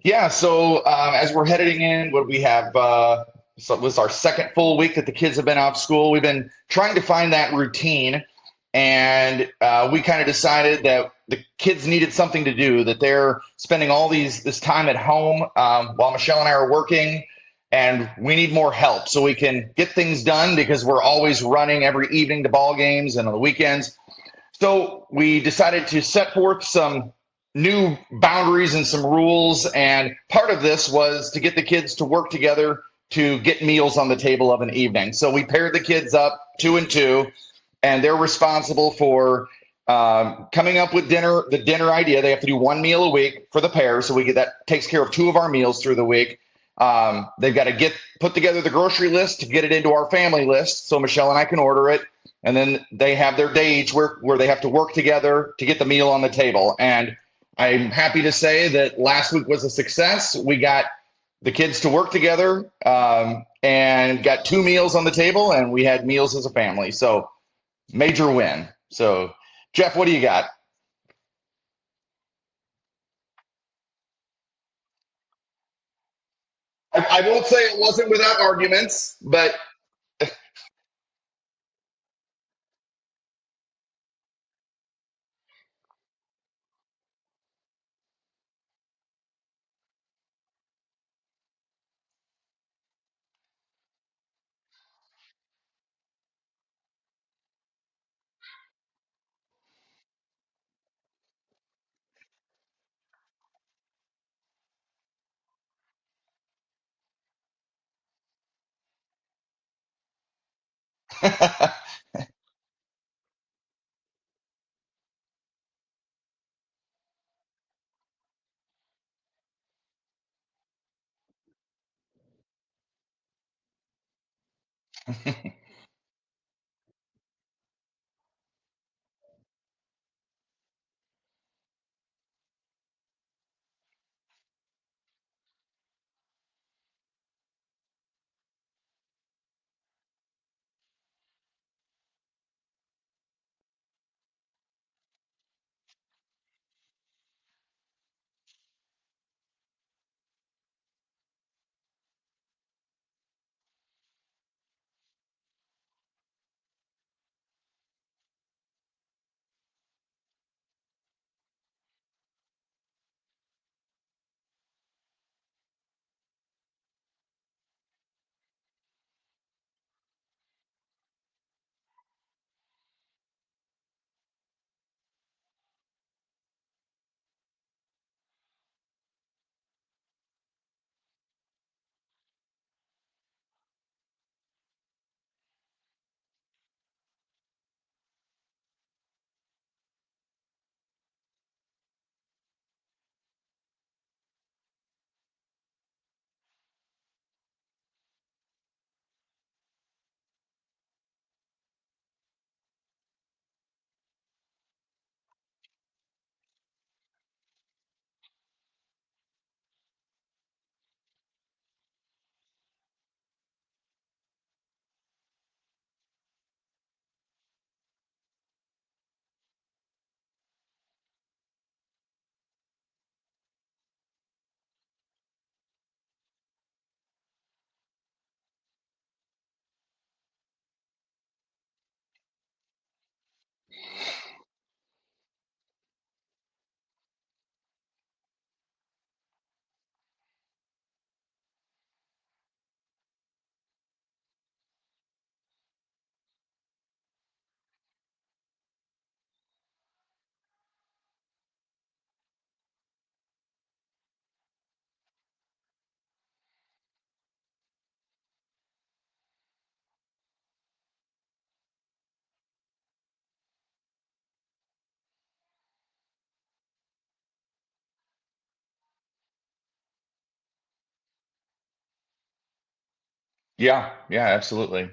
Yeah, so as we're heading in, what we have, so it was our second full week that the kids have been off school. We've been trying to find that routine, and we kind of decided that the kids needed something to do. That they're spending all this time at home while Michelle and I are working, and we need more help so we can get things done because we're always running every evening to ball games and on the weekends. So we decided to set forth some new boundaries and some rules. And part of this was to get the kids to work together to get meals on the table of an evening. So we paired the kids up two and two, and they're responsible for coming up with the dinner idea. They have to do one meal a week for the pair. So we get that takes care of two of our meals through the week. They've got to put together the grocery list to get it into our family list so Michelle and I can order it, and then they have their day each where they have to work together to get the meal on the table. And I'm happy to say that last week was a success. We got the kids to work together and got two meals on the table, and we had meals as a family. So major win. So Jeff, what do you got? I won't say it wasn't without arguments, but yeah, yeah, absolutely.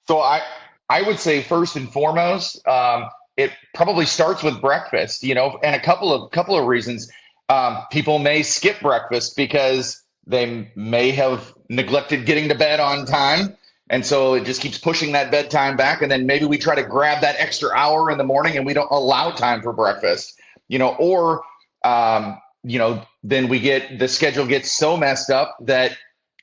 So I would say first and foremost, it probably starts with breakfast, and a couple of reasons. People may skip breakfast because they may have neglected getting to bed on time. And so it just keeps pushing that bedtime back. And then maybe we try to grab that extra hour in the morning and we don't allow time for breakfast, or, then the schedule gets so messed up that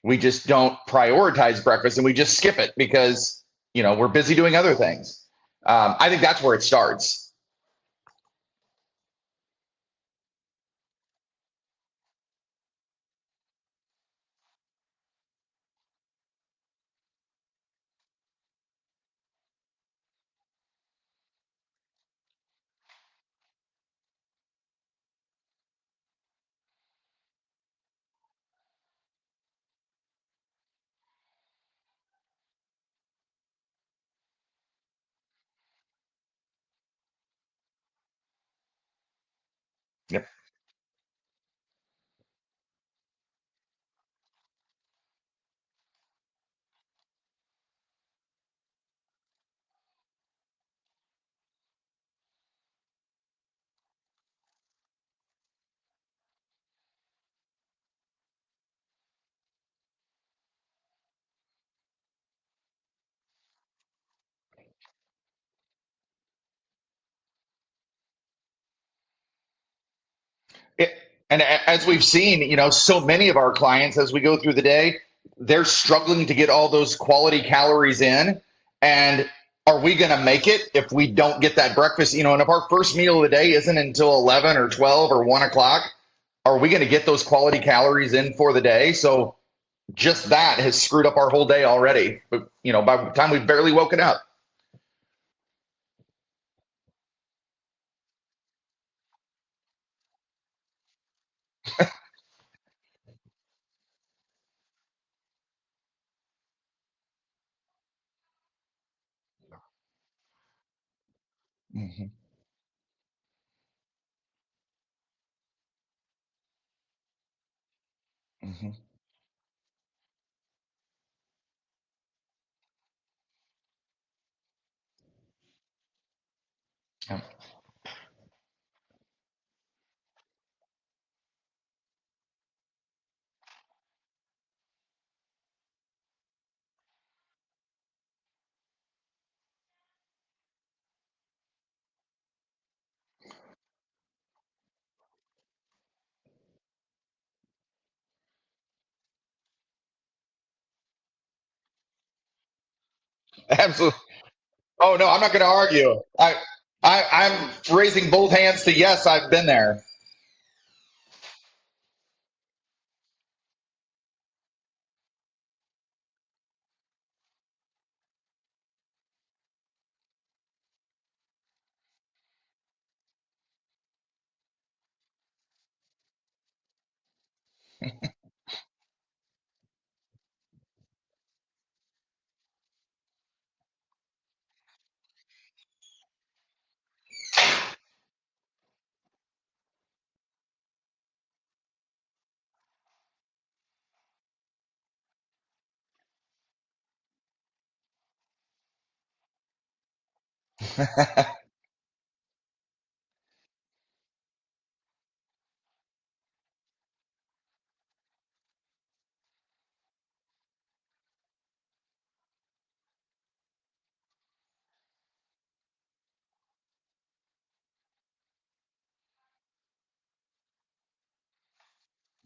we just don't prioritize breakfast and we just skip it because we're busy doing other things. I think that's where it starts. Yep. It, and as we've seen, so many of our clients, as we go through the day, they're struggling to get all those quality calories in. And are we going to make it if we don't get that breakfast? And if our first meal of the day isn't until 11 or 12 or 1 o'clock, are we going to get those quality calories in for the day? So just that has screwed up our whole day already. But, by the time we've barely woken up. Mhm, mhm, yeah, absolutely. Oh no, I'm not going to argue. I'm raising both hands to yes. I've been there.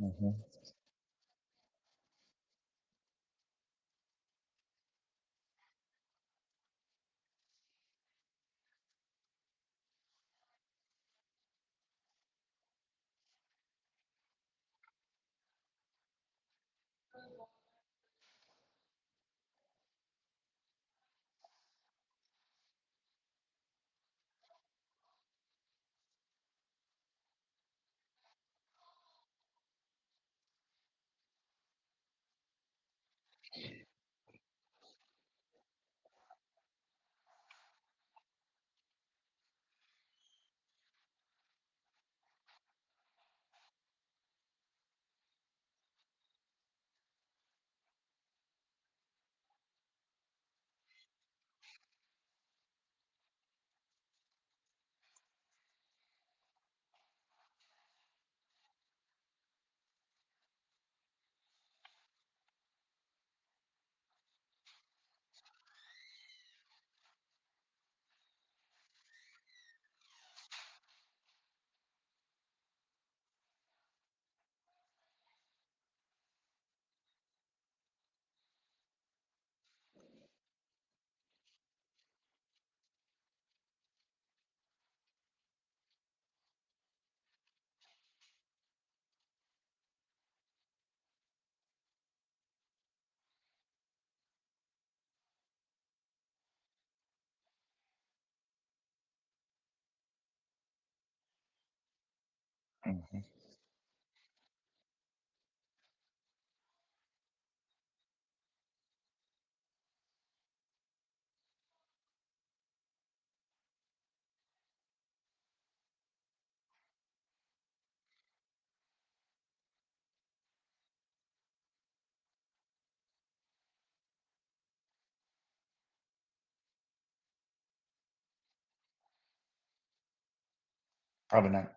Mhm. Mhm. Probably not.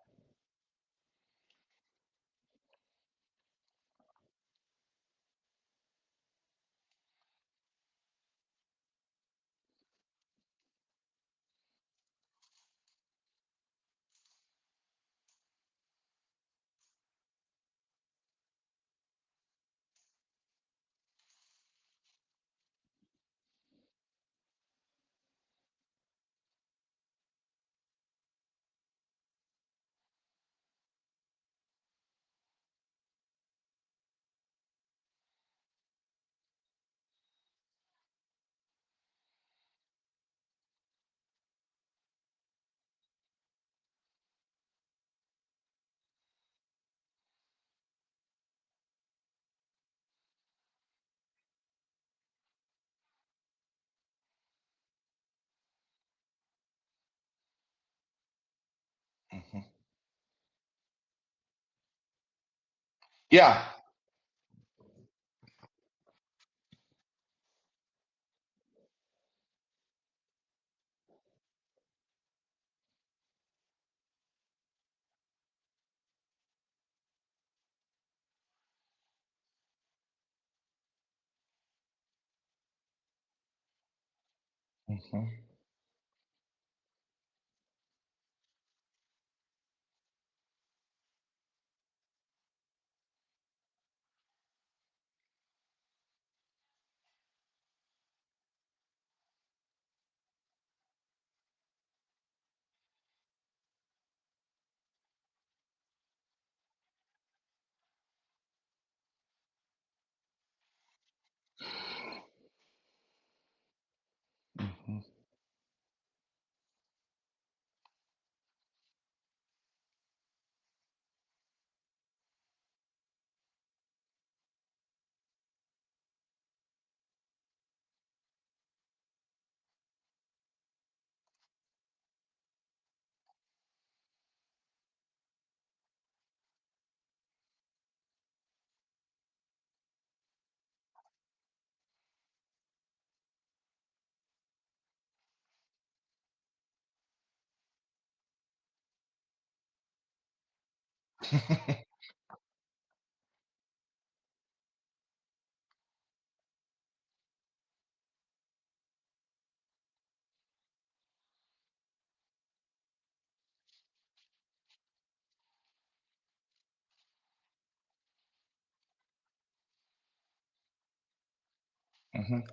Mhm. Yeah. Mhm. Mhm. Mhm.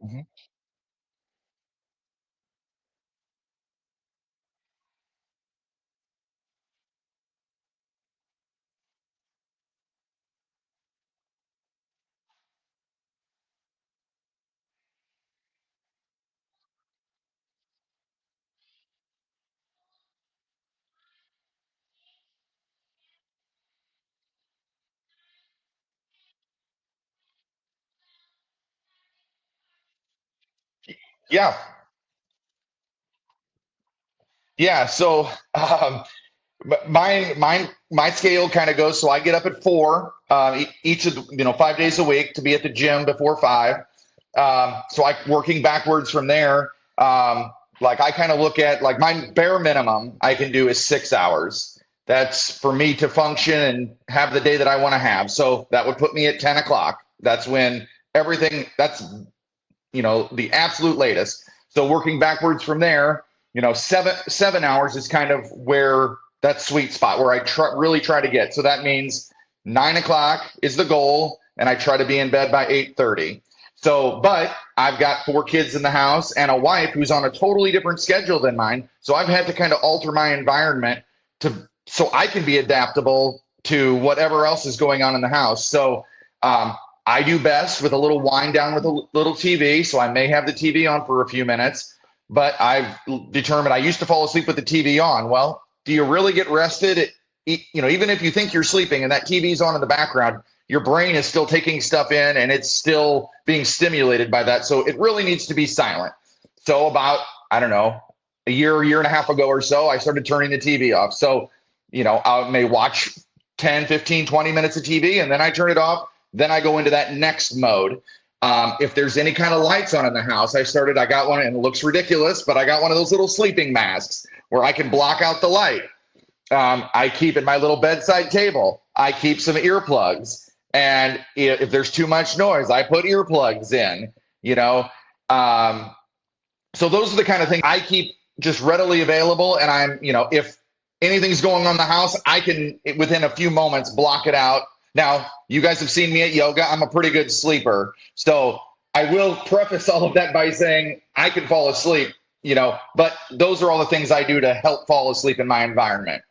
Mhm. Yeah. Yeah. So, but my scale kind of goes. So I get up at 4 each of 5 days a week to be at the gym before 5. So I working backwards from there. Like I kind of look at like my bare minimum I can do is 6 hours. That's for me to function and have the day that I want to have. So that would put me at 10 o'clock. That's when everything. That's the absolute latest. So working backwards from there, 7 hours is kind of where that sweet spot where I really try to get. So that means 9 o'clock is the goal, and I try to be in bed by 8:30. So, but I've got 4 kids in the house and a wife who's on a totally different schedule than mine. So I've had to kind of alter my environment so I can be adaptable to whatever else is going on in the house. So um, I do best with a little wind down with a little TV, so I may have the TV on for a few minutes. But I've determined I used to fall asleep with the TV on. Well, do you really get rested? Even if you think you're sleeping and that TV's on in the background, your brain is still taking stuff in and it's still being stimulated by that. So it really needs to be silent. So about, I don't know, a year and a half ago or so, I started turning the TV off. So, I may watch 10, 15, 20 minutes of TV and then I turn it off. Then I go into that next mode. If there's any kind of lights on in the house, I got one and it looks ridiculous, but I got one of those little sleeping masks where I can block out the light. I keep in my little bedside table, I keep some earplugs. And if there's too much noise, I put earplugs in, you know. Um, so those are the kind of things I keep just readily available. And if anything's going on in the house, I can, within a few moments, block it out. Now, you guys have seen me at yoga. I'm a pretty good sleeper. So I will preface all of that by saying I can fall asleep, but those are all the things I do to help fall asleep in my environment.